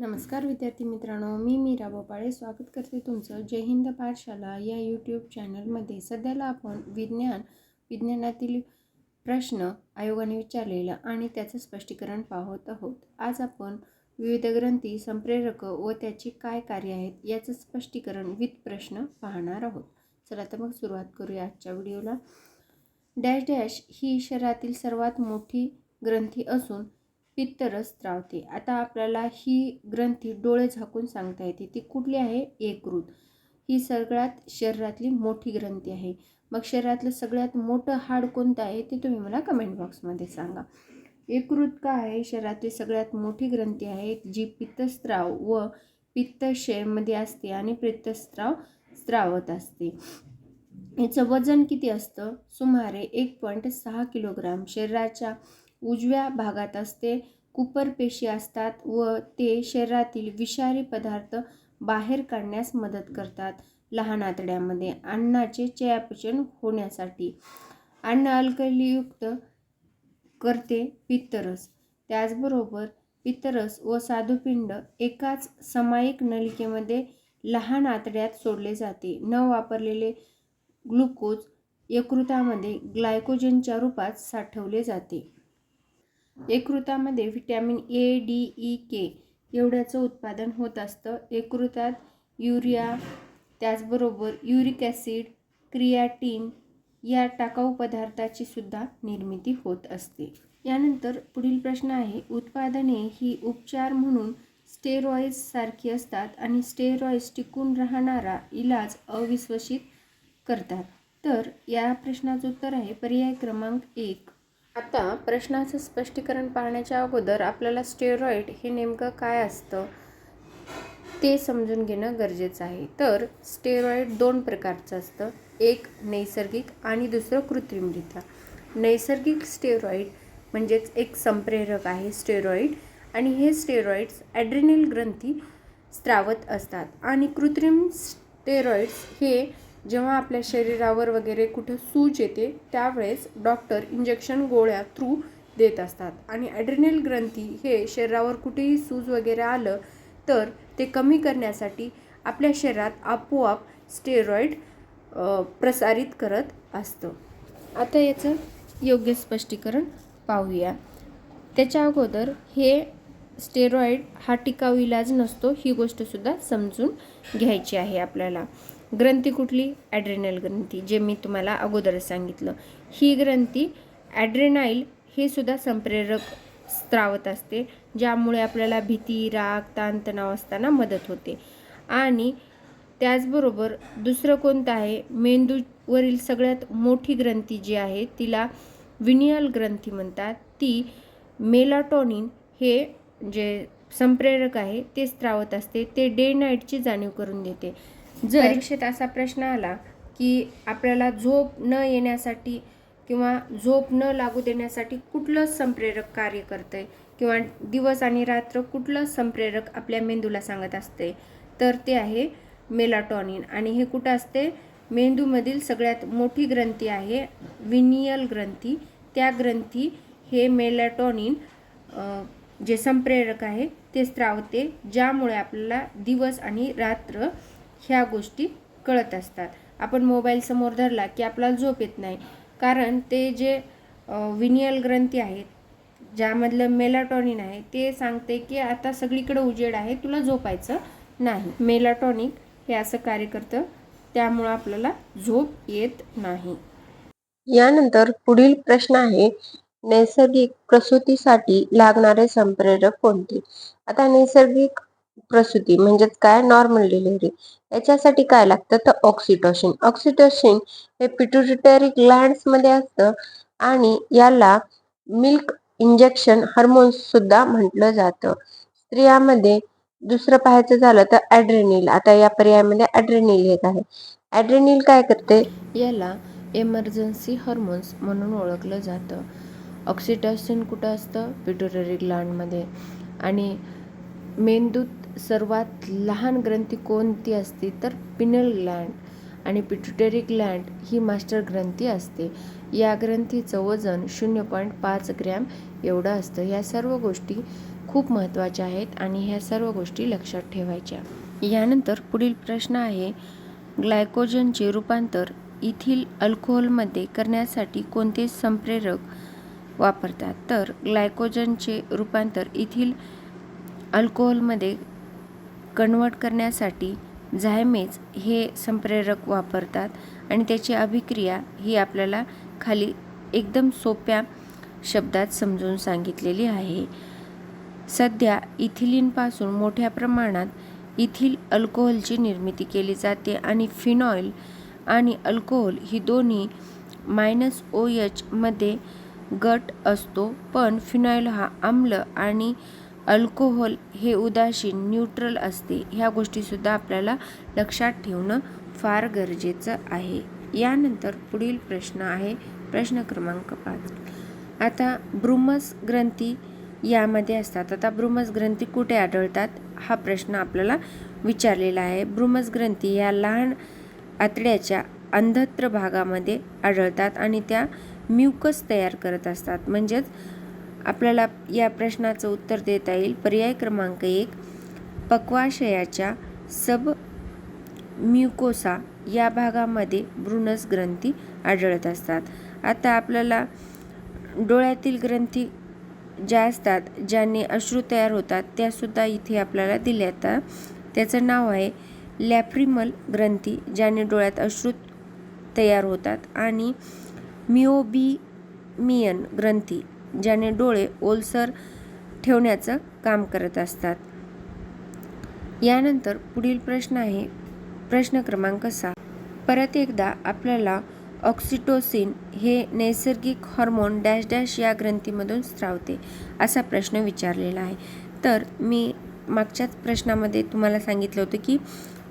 नमस्कार विद्यार्थी मित्रांनो, मी मीरा भोपाळे स्वागत करते तुमचं जय हिंद पाठशाला या यूट्यूब चॅनलमध्ये. सध्याला आपण विज्ञानातील प्रश्न आयोगाने विचारलेला आणि त्याचं स्पष्टीकरण पाहत आहोत. आज आपण विविध ग्रंथी, संप्रेरक व त्याची काय कार्य आहेत याचं स्पष्टीकरण विथ प्रश्न पाहणार आहोत. चला तर मग सुरुवात करूया आजच्या व्हिडिओला. डॅश डॅश ही शरीरातील सर्वात मोठी ग्रंथी असून पित्तरस स्त्रावते. आता आपल्याला ही ग्रंथी डोळे झाकून सांगता येते. ती कुठली आहे? यकृत. ही सगळ्यात शरीरातली मोठी ग्रंथी आहे. मग शरीरातलं सगळ्यात मोठं हाड कोणतं आहे ते तुम्ही मला कमेंट बॉक्समध्ये सांगा. यकृत का आहे शरीरातली सगळ्यात मोठी ग्रंथी आहे, जी पित्तस्त्राव व पित्तशयमध्ये असते आणि पित्तस्त्राव स्त्रावत असते. याचं वजन किती असतं? सुमारे 1.6 किलोग्राम. शरीराच्या उजव्या भागात असते. कुपर पेशी असतात व ते शरीरातील विषारी पदार्थ बाहेर काढण्यास मदत करतात. लहान आतड्यामध्ये अन्नाचे चयापचय होण्यासाठी अन्न अल्कलीयुक्त करते पित्तरस. त्याचबरोबर पित्तरस व स्वादुपिंड एकाच समायिक नलिकेमध्ये लहान आतड्यात सोडले जाते. न वापरलेले ग्लुकोज यकृतामध्ये ग्लायकोजनच्या रूपात साठवले जाते. यकृतामध्ये व्हिटॅमिन ए, डी, ई, के एवढ्याचं उत्पादन होत असतं. यकृतात युरिया, त्याचबरोबर युरिक ॲसिड, क्रियाटिन या टाकाऊ पदार्थाची सुद्धा निर्मिती होत असते. यानंतर पुढील प्रश्न आहे, उत्पादने ही उपचार म्हणून स्टेरॉइड्स सारखी असतात आणि स्टेरॉइड्स टिकून राहणारा इलाज अविश्वसित करतात. तर या प्रश्नाचं उत्तर आहे पर्याय क्रमांक 1. आता प्रश्नाचं स्पष्टीकरण पाहण्याच्या अगोदर आपल्याला स्टेरॉइड हे नेमकं काय असतं ते समजून घेणं गरजेचं आहे. तर स्टेरॉइड 2 प्रकारचं असतं, एक नैसर्गिक आणि दुसरं कृत्रिमरित्या. नैसर्गिक स्टेरॉइड म्हणजेच एक संप्रेरक आहे स्टेरॉइड, आणि हे स्टेरॉइड्स ॲड्रिनल ग्रंथी स्त्रावत असतात. आणि कृत्रिम स्टेरॉइड्स हे जेव्हा आपल्या शरीरावर वगैरे कुठं सूज येते त्यावेळेस डॉक्टर इंजेक्शन गोळ्या थ्रू देत असतात. आणि ॲड्रिनल ग्रंथी हे शरीरावर कुठेही सूज वगैरे आलं तर ते कमी करण्यासाठी आपल्या शरीरात आपोआप स्टेरॉइड प्रसारित करत असतं. आता याचं योग्य स्पष्टीकरण पाहूया. त्याच्या अगोदर हे स्टेरॉइड हा टिकाऊ इलाज नसतो, ही गोष्टसुद्धा समजून घ्यायची आहे आपल्याला. ग्रंथी कुठली? ॲड्रेनाईल ग्रंथी, जे मी तुम्हाला अगोदरच सांगितलं. ही ग्रंथी ॲड्रेनाईल हे सुद्धा संप्रेरक स्त्रावत असते, ज्यामुळे आपल्याला भीती, राग, ताणतणाव असताना मदत होते. आणि त्याचबरोबर दुसरं कोणतं आहे? मेंदूवरील सगळ्यात मोठी ग्रंथी जी आहे तिला विनियल ग्रंथी म्हणतात. ती मेलाटोनिन हे जे संप्रेरक आहे ते स्त्रावत असते. ते डे नाईटची जाणीव करून देते. जर परीक्षेत असा प्रश्न आला की आपल्याला झोप न येण्यासाठी किंवा झोप न लागू देण्यासाठी कुठलं संप्रेरक कार्य करतंय किंवा दिवस आणि रात्र कुठलं संप्रेरक आपल्या मेंदूला सांगत असते, तर ते आहे मेलाटोनिन. आणि हे कुठं असते? मेंदूमधील सगळ्यात मोठी ग्रंथी आहे विनियल ग्रंथी. त्या ग्रंथी हे मेलाटोनिन जे संप्रेरक आहे ते स्त्रावते, ज्यामुळे आपल्याला दिवस आणि रात्र ह्या गोष्टी कळत असतात. आपण मोबाईल समोर धरला की आपल्याला झोप येत नाही, कारण ते जे विनियल ग्रंथी आहेत ज्यामधलं मेलाटोनिन आहे ते सांगते की आता सगळीकडे उजेड आहे, तुला झोपायचं नाही. मेलाटोनिन हे असं कार्य करतं, त्यामुळं आपल्याला झोप येत नाही. यानंतर पुढील प्रश्न आहे, नैसर्गिक प्रसूतीसाठी लागणारे संप्रेरक कोणते? आता नैसर्गिक प्रसूती म्हणजेच काय? Normal delivery. याच्यासाठी काय लागतं? तर ऑक्सिटोसिन. ऑक्सिटोसिन हे पिट्युटरी ग्लँड्स मध्ये असतं आणि याला मिल्क इंजेक्शन हार्मोन्स सुद्धा म्हटलं जातं. स्त्रियांमध्ये दुसरं पाहायचं झालं तर ॲड्रेनिल. आता या पर्यायामध्ये ॲड्रेनिल येत आहे. ॲड्रेनिल काय करते? याला एमर्जन्सी हार्मोन्स म्हणून ओळखलं जातं. ऑक्सिटोसिन कुठं असतं? पिट्युटरी ग्लँडमध्ये. आणि मेंदूत सर्वात लहान ग्रंथी कोणती असते? तर पिनल ग्लँड. आणि पिट्युटरी ग्लँड ही मास्टर ग्रंथी असते. या ग्रंथीचं वजन 0.5 ग्रॅम एवढं असतं. या सर्व गोष्टी खूप महत्त्वाच्या आहेत आणि ह्या सर्व गोष्टी लक्षात ठेवायच्या. यानंतर पुढील प्रश्न आहे, ग्लायकोजनचे रूपांतर इथिल अल्कोहोलमध्ये करण्यासाठी कोणते संप्रेरक वापरतात? तर ग्लायकोजनचे रूपांतर इथिल अल्कोहोलमध्ये कन्वर्ट करण्यासाठी झायमेज हे संप्रेरक वापरतात आणि त्याची अभिक्रिया ही आपल्याला खाली एकदम सोप्या शब्दात समजून सांगितलेली आहे. सध्या इथिलीनपासून मोठ्या प्रमाणात इथिल अल्कोहोलची निर्मिती केली जाते आणि फिनॉईल आणि अल्कोहोल ही दोन्ही -OH मध्ये गट असतो, पण फिनॉईल हा आम्ल आणि अल्कोहोल हे उदासीन न्यूट्रल असते. ह्या गोष्टीसुद्धा आपल्याला लक्षात ठेवणं फार गरजेचं आहे. यानंतर पुढील प्रश्न आहे प्रश्न क्रमांक 5. आता ब्रूमस ग्रंथी यामध्ये असतात. आता ब्रूमस ग्रंथी कुठे आढळतात हा प्रश्न आपल्याला विचारलेला आहे. ब्रूमस ग्रंथी या लहान आतड्याच्या अंधत्र भागामध्ये आढळतात आणि त्या म्युकस तयार करत असतात. म्हणजेच आपल्याला या प्रश्नाचं उत्तर देता येईल पर्याय क्रमांक 1, पक्वाशयाच्या सब म्युकोसा या भागामध्ये ब्रूमस ग्रंथी आढळत असतात. आता आपल्याला डोळ्यातील ग्रंथी ज्या असतात ज्याने अश्रू तयार होतात त्यासुद्धा इथे आपल्याला दिल्या जातात. त्याचं नाव आहे लॅक्रिमल ग्रंथी, ज्याने डोळ्यात अश्रू तयार होतात, आणि मिओबिमियन ग्रंथी, ज्याने डोळे ओलसर ठेवण्याचं काम करत असतात. यानंतर पुढील प्रश्न आहे प्रश्न क्रमांक 6. परत एकदा आपल्याला ऑक्सिटोसिन हे नैसर्गिक हार्मोन डॅश डॅश या ग्रंथीमधून स्रावते असा प्रश्न विचारलेला आहे. तर मी मागच्याच प्रश्नामध्ये तुम्हाला सांगितलं होतं की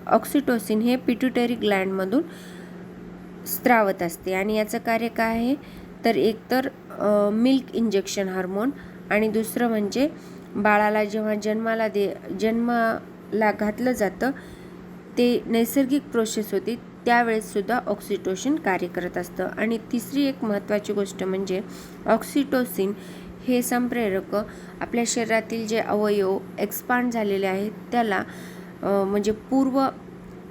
ऑक्सिटोसिन हे पिट्युटरी ग्लँडमधून स्रावत असते आणि याचं कार्य काय आहे, तर एकतर मिल्क इंजेक्शन हार्मोन आणि दुसरं म्हणजे बाळाला जेव्हा जन्माला घातलं जातं ते नैसर्गिक प्रोसेस होती त्यावेळेस सुद्धा ऑक्सिटोसिन कार्य करत असतं. आणि तिसरी एक महत्त्वाची गोष्ट म्हणजे ऑक्सिटोसिन हे संप्रेरक आपल्या शरीरातील जे अवयव एक्सपांड झालेले आहेत त्याला म्हणजे पूर्व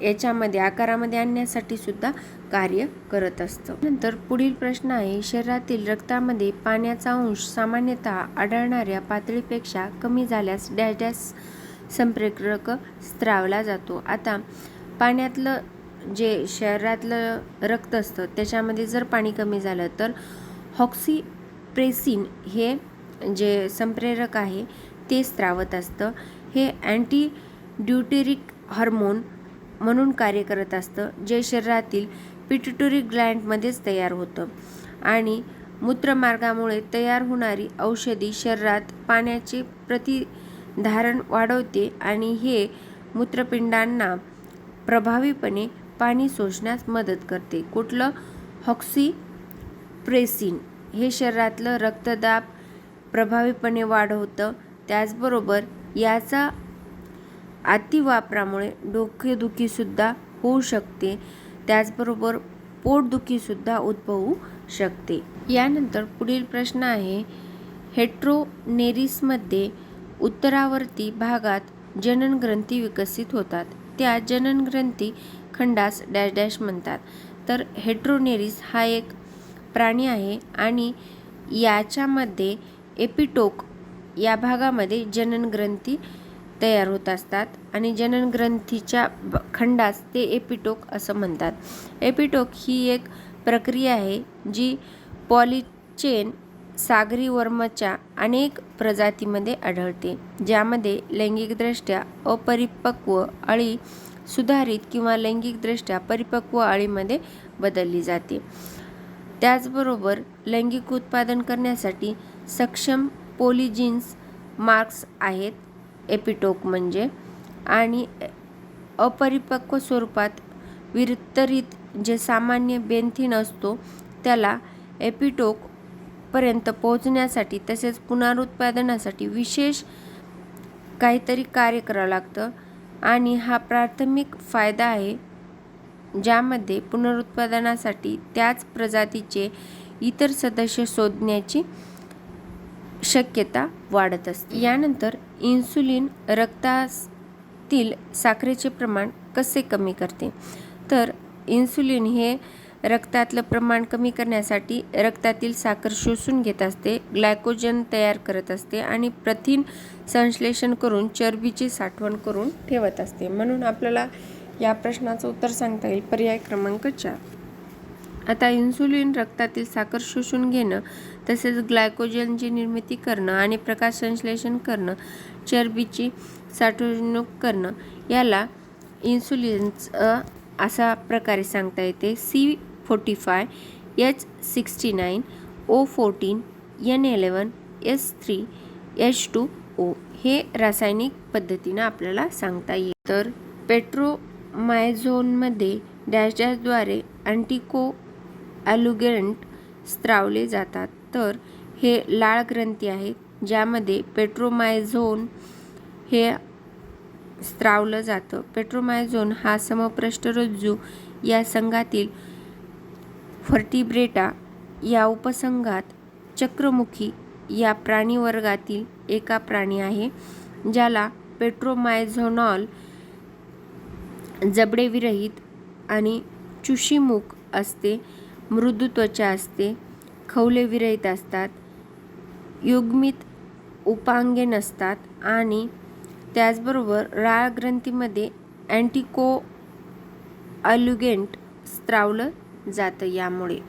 याच्यामध्ये आकारामध्ये आणण्यासाठी सुद्धा कार्य करत असतं. नंतर पुढील प्रश्न आहे, शरीरातील रक्तामध्ये पाण्याचा अंश सामान्यतः आढळणाऱ्या पातळीपेक्षा कमी झाल्यास डॅश डॅश संप्रेरक स्रावला जातो. आता पाण्यातलं जे शरीरातलं रक्त असतं त्याच्यामध्ये जर पाणी कमी झालं तर ऑक्सिप्रेसिन हे जे संप्रेरक आहे ते स्रावत असतं. हे अँटी ड्युटेरिक हार्मोन म्हणून कार्य करत असतं, जे शरीरातील पिट्युटरी ग्लँडमध्येच तयार होतं आणि मूत्रमार्गामुळे तयार होणारी औषधी शरीरात पाण्याचे प्रतिधारण वाढवते आणि हे मूत्रपिंडांना प्रभावीपणे पाणी शोषण्यास मदत करते. कुठलं? ऑक्सिप्रेसिन हे शरीरातलं रक्तदाब प्रभावीपणे वाढवतं. त्याचबरोबर याचा अतिवापरामुळे डोकेदुखीसुद्धा होऊ शकते. त्याचबरोबर पोटदुखीसुद्धा उद्भवू शकते. यानंतर पुढील प्रश्न आहे, हेटेरोनेरिसमध्ये उत्तरावर्ती भागात जननग्रंथी विकसित होतात. त्या जननग्रंथी खंडास डॅश डॅश म्हणतात. तर हेटेरोनेरिस हा एक प्राणी आहे आणि याच्यामध्ये एपिटोक या भागामध्ये जननग्रंथी तयार होत असतात आणि जननग्रंथीच्या खंडास ते एपिटोक असं म्हणतात. एपिटोक ही एक प्रक्रिया आहे जी पॉलीचेन सागरी वर्मच्या अनेक प्रजातींमध्ये आढळते, ज्यामध्ये लैंगिकदृष्ट्या अपरिपक्व अळी सुधारित किंवा लैंगिकदृष्ट्या परिपक्व अळीमध्ये बदलली जाते. त्याचबरोबर लैंगिक उत्पादन करण्यासाठी सक्षम पॉलीजीन्स मार्क्स आहेत एपिटोक म्हणजे, आणि अपरिपक्व स्वरूपात वितरित जे सामान्य बेंथिन असतो त्याला एपिटोक पर्यंत पोहोचण्यासाठी तसेच पुनरुत्पादनासाठी विशेष काहीतरी कार्य करावं लागतं आणि हा प्राथमिक फायदा आहे, ज्यामध्ये पुनरुत्पादनासाठी त्याच प्रजातीचे इतर सदस्य शोधण्याची शक्यता वाढत असते. यानंतर इन्सुलिन रक्तातील साखरेचे प्रमाण कसे कमी करते? तर इन्सुलिन हे रक्तातलं प्रमाण कमी करण्यासाठी रक्तातील साखर शोषून घेत असते, ग्लायकोजन तयार करत असते आणि प्रथिन संश्लेषण करून चरबीची साठवण करून ठेवत असते. म्हणून आपल्याला या प्रश्नाचं उत्तर सांगता येईल पर्याय क्रमांक 4. आता इन्सुलिन रक्तातील साखर शोषून घेणं, तसेच ग्लायकोजनची निर्मिती करणं आणि प्रकाश संश्लेषण करणं, चरबीची साठवणूक करणं याला इन्सुलिनचं अशा प्रकारे सांगता येते. C45, H69, O14, N11, S3, H2O हे रासायनिक पद्धतीनं आपल्याला सांगता येईल. तर पेट्रोमायझोनमध्ये डॅशद्वारे अँटीकोॲग्युलंट स्त्रावले जातात. तर हे लाळ ग्रंथी आहेत, ज्यामध्ये पेट्रोमायझोन हे स्त्रावलं जातं. पेट्रोमायझोन हा समपृष्ठरज्जू या संघातील व्हर्टिब्रेटा या उपसंघात चक्रमुखी या प्राणीवर्गातील एका प्राणी आहे, ज्याला पेट्रोमायझोनॉल जबडेविरहित आणि चुशीमुख असते, मृदू त्वचा असते, खवलेविरहित असतात, युग्मित उपांगे नसतात आणि त्याचबरोबर लाळ ग्रंथीमध्ये अँटीकोॲग्युलंट स्त्रावलं जातं. यामुळे